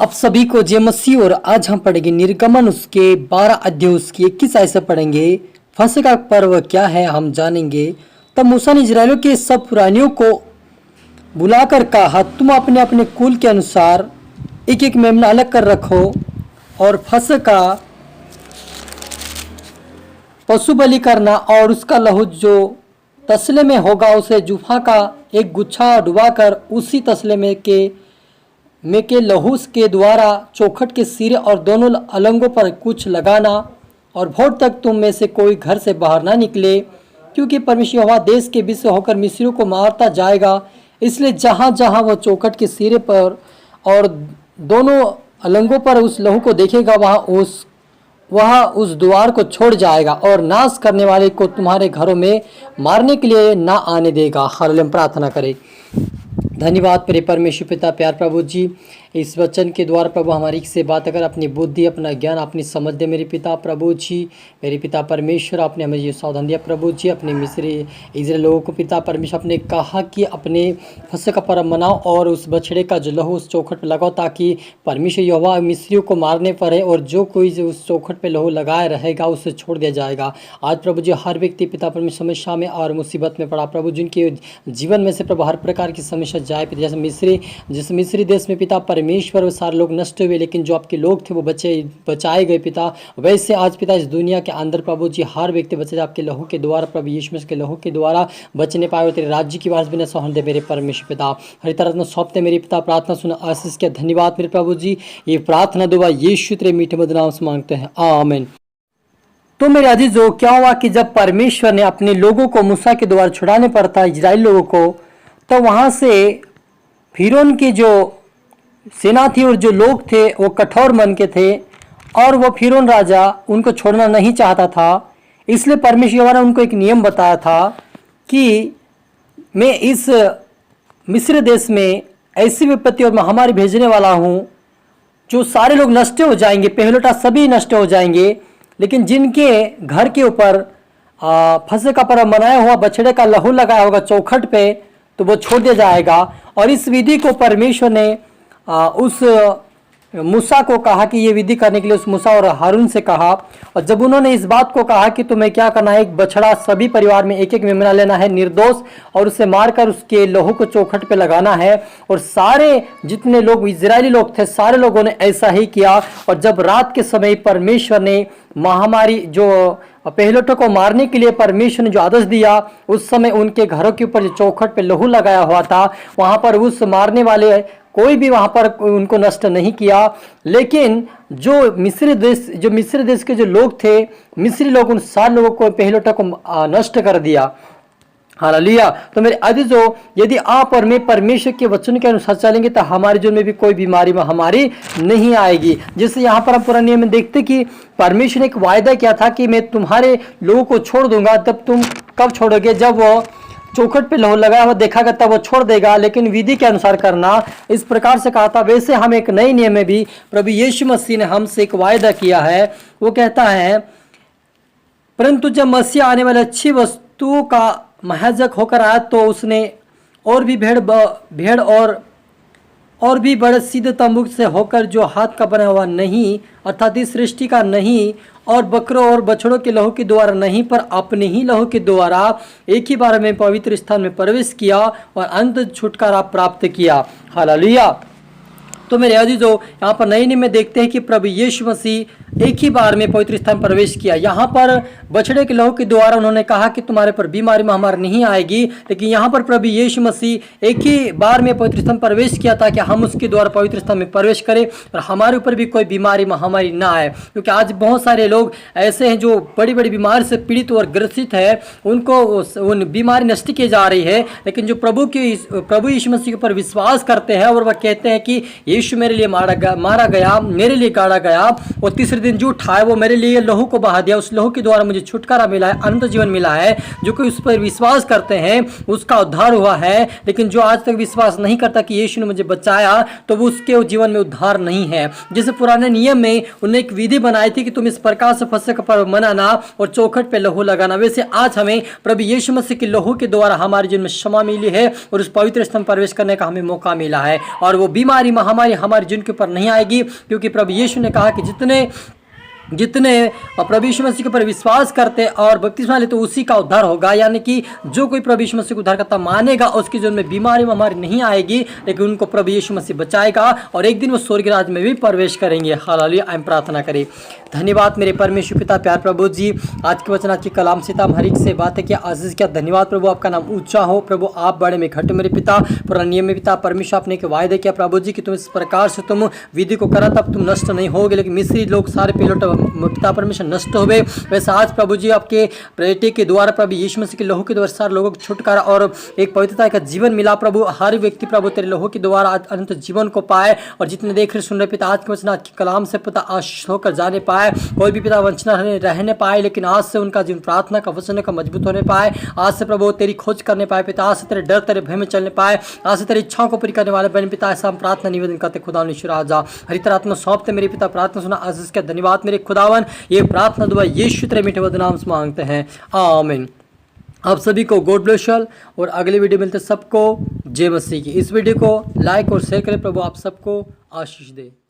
अब सभी को जय मसीह। और आज हम पढ़ेंगे निर्गमन उसके 12 अध्याय उसकी 21 आयत से पढ़ेंगे। फसह का पर्व क्या है हम जानेंगे। तब मूसा ने इजराइलियों के सब पुरानियों को बुलाकर कहा, तुम अपने अपने कुल के अनुसार एक एक मेमना अलग कर रखो और फसह का पशु बलि करना और उसका लहू जो तसले में होगा उसे जुफा का एक गुच्छा डुबाकर उसी तसले में के लहू के द्वारा चौखट के सिरे और दोनों अलंगों पर कुछ लगाना। और भोर तक तुम में से कोई घर से बाहर ना निकले, क्योंकि परमेश्वर यहोवा देश के बीच से होकर मिस्रियों को मारता जाएगा। इसलिए जहाँ जहाँ वह चौखट के सिरे पर और दोनों अलंगों पर उस लहू को देखेगा वह उस द्वार को छोड़ जाएगा और नाश करने वाले को तुम्हारे घरों में मारने के लिए ना आने देगा। हालेलुया। प्रार्थना करें। धन्यवाद प्रिय परमेश्वर पिता, प्यार प्रभु जी, इस वचन के द्वारा प्रभु हमारी से बात अगर अपनी बुद्धि अपना ज्ञान अपनी समझ दे मेरे पिता प्रभु जी। मेरे पिता परमेश्वर आपने हमें ये सावधान दिया प्रभु जी। अपने मिस्री इजराइल लोगों को पिता परमेश्वर आपने कहा कि अपने फसह का पर्व मनाओ और उस बछड़े का जो लहू उस चौखट पर लगाओ, ताकि परमेश्वर यहोवा मिस्रियों को मारने पड़े और जो कोई उस चौखट पर लहू लगाए रहेगा उसे छोड़ दिया जाएगा। आज प्रभु जी हर व्यक्ति पिता परमेश्वर समस्या में और मुसीबत में पड़ा प्रभु, जिनके जीवन में से प्रभु हर प्रकार की समस्या जाए पिता। जैसे मिस्री देश में पिता परमेश्वर वो सारे लोग नष्ट हुए, लेकिन जो आपके लोग थे वो बचाए गए पिता। वैसे आज पिता इस दुनिया के अंदर प्रभु जी हर व्यक्ति बचे आपके लहू के द्वारा प्रभु यीशु मसीह के लहू के द्वारा बचने पाए। तेरे राज्य की वारस बिना सहन दे मेरे परमेश्वर पिता। हर तरह सौंपते मेरे पिता, प्रार्थना सुना आशीष के धन्यवाद मेरे प्रभु जी। ये प्रार्थना दुआ यीशु तेरे मीठे मधुर नाम से मांगते हैं, आमीन। तो मेरे अजीजों, क्या हुआ कि जब परमेश्वर ने अपने लोगों को मूसा के द्वारा छुड़ाने पड़ता इजराइल लोगों को, तो वहाँ से फिरौन की जो सेना थी और जो लोग थे वो कठोर मन के थे और वो फिरौन राजा उनको छोड़ना नहीं चाहता था। इसलिए परमेश्वर ने उनको एक नियम बताया था कि मैं इस मिस्र देश में ऐसी विपत्ति और महामारी भेजने वाला हूँ जो सारे लोग नष्ट हो जाएंगे, पहलोटा सभी नष्ट हो जाएंगे, लेकिन जिनके घर के ऊपर फसह का पर्व मनाया हुआ बछड़े का लहू लगाया होगा चौखट पे, तो वो छोड़ दिया जाएगा। और इस विधि को परमेश्वर ने उस मूसा को कहा कि ये विधि करने के लिए उस मूसा और हारून से कहा। और जब उन्होंने इस बात को कहा कि तुम्हें क्या करना है, एक बछड़ा सभी परिवार में एक एक मेमना लेना है निर्दोष, और उसे मारकर उसके लहू को चौखट पे लगाना है। और सारे जितने लोग इजरायली लोग थे सारे लोगों ने ऐसा ही किया। और जब रात के समय परमेश्वर ने महामारी जो पहलोटों को मारने के लिए परमेश्वर ने जो आदेश दिया, उस समय उनके घरों के ऊपर जो चौखट पे लहू लगाया हुआ था वहाँ पर उस मारने वाले कोई भी वहाँ पर उनको नष्ट नहीं किया। लेकिन जो मिस्र देश के जो लोग थे, मिस्री लोग, उन सारे लोगों को पहलोटों को नष्ट कर दिया। हालेलुया। तो मेरे अजीजों, यदि आप और मैं परमेश्वर के वचन के अनुसार चलेंगे तो हमारे जीवन में भी कोई बीमारी महामारी नहीं आएगी। जैसे यहाँ पर हम पुराने नियम में देखते कि परमेश्वर ने एक वायदा किया था कि मैं तुम्हारे लोगों को छोड़ दूंगा। तब तुम कब छोड़ोगे? जब वो चौखट पे लहू लगाया हुआ देखागा तब वो छोड़ देगा, लेकिन विधि के अनुसार करना, इस प्रकार से कहा था। वैसे हम एक नए नियम में भी प्रभु यीशु मसीह ने हमसे एक वायदा किया है। वो कहता है, परंतु जब मसीह आने वाले अच्छी वस्तुओं का महायाजक होकर आया तो उसने और भी भेड़ और भी बड़े सीधे तंबू से होकर जो हाथ का बना हुआ नहीं, अर्थात इस सृष्टि का नहीं, और बकरों और बछड़ों के लहू के द्वारा नहीं, पर अपने ही लहू के द्वारा एक ही बार में पवित्र स्थान में प्रवेश किया और अंत छुटकारा प्राप्त किया। हालेलुया। तो मेरे अजीजों, यहाँ पर नए नियम में देखते हैं कि प्रभु यीशु मसीह एक ही बार में पवित्र स्थान प्रवेश किया। यहाँ पर बछड़े के लहू के द्वारा उन्होंने कहा कि तुम्हारे पर बीमारी महामारी नहीं आएगी, लेकिन यहाँ पर प्रभु यीशु मसीह एक ही बार में पवित्र स्थान प्रवेश किया ताकि हम उसके द्वारा पवित्र स्थान में प्रवेश करें और हमारे ऊपर भी कोई बीमारी महामारी ना आए। क्योंकि आज बहुत सारे लोग ऐसे हैं जो बड़ी बड़ी बीमारी से पीड़ित और ग्रसित है, उनको उन बीमारी नष्ट की जा रही है। लेकिन जो प्रभु यीशु मसीह के ऊपर विश्वास करते हैं और वह कहते हैं कि यीशु मेरे लिए मारा गया, मेरे लिए गाड़ा गया, और तीसरे प्रतिदिन जो उठा है वो मेरे लिए लहू को बहा दिया, उस लहू के द्वारा मुझे छुटकारा मिला है, अनंत जीवन मिला है। जो कोई उस पर विश्वास करते हैं उसका उद्धार हुआ है। लेकिन जो आज तक विश्वास नहीं करता कि यीशु ने मुझे बचाया, तो वो उसके जीवन में उद्धार नहीं है। जैसे पुराने नियम में उन्होंने एक विधि बनाई थी कि तुम इस प्रकार से फसह का पर्व मनाना और चौखट पे लहू लगाना, वैसे आज हमें प्रभु यीशु मसीह के लहू के द्वारा हमारे जीवन में क्षमा मिली है और उस पवित्र स्थान में प्रवेश करने का हमें मौका मिला है। और वो बीमारी महामारी हमारे जीवन के ऊपर नहीं आएगी, क्योंकि प्रभु यीशु ने कहा कि जितने प्रभु यीशु मसीह के ऊपर विश्वास करते और बपतिस्मा लेते तो उसी का उद्धार होगा। यानी कि जो कोई प्रभु यीशु मसीह को उद्धार करता मानेगा उसके जीवन में बीमारी महामारी नहीं आएगी, लेकिन उनको प्रभु यीशु मसीह बचाएगा और एक दिन वो स्वर्ग राज्य में भी प्रवेश करेंगे। हालेलुया। हम प्रार्थना करें। धन्यवाद मेरे परमेश्वर पिता प्यार प्रभु जी, आज के वचन आज के कलाम से हम हर एक से बातें किया आजीज किया। धन्यवाद प्रभु, आपका नाम ऊंचा हो प्रभु, आप बड़े में घट मेरे पिता। पुराने नियम में पिता परमेश्वर आपने एक वायदा किया प्रभु जी कि तुम इस प्रकार से तुम विधि को करा तब तुम नष्ट नहीं होगे, लेकिन मिस्री लोग सारे पहले पिता परमेश्वर नष्ट हो गए। वैसे आज प्रभु जी आपके बेटे के द्वारा प्रभु यीशु मसीह के लहू के द्वारा सारे लोगों को छुटकारा और एक पवित्रता का जीवन मिला प्रभु। हर व्यक्ति प्रभु तेरे लहू के द्वारा आज अनंत जीवन को पाए, और जितने देख रहे सुन रहे पिता आज के वचन आज के कलाम से पिता आशीष होकर जाने पाए, कोई भी पिता वंचना रहने पाए, लेकिन आज से उनका जीवन प्रार्थना का वचन का मजबूत होने पाए। आज से प्रभु तेरी खोज करने पाए पिता, आज से तेरे डर तेरे भय में चलने पाए, आज से तेरी इच्छाओं को पूरी करने वाले बने पिता। ऐसा हम प्रार्थना निवेदन करते खुदा निश्चय हरी तरह आत्मा सौंपते मेरे पिता। प्रार्थना सुना आशीष का धन्यवाद मेरे खुदावन। ये प्रार्थना दुआ यीशु तेरे मीठे नाम से मांगते हैं, आमीन। आप सभी को गॉड ब्लेस यू और अगली वीडियो मिलते सबको जय मसीह की। इस वीडियो को लाइक और शेयर करें। प्रभु आप सबको आशीष दे।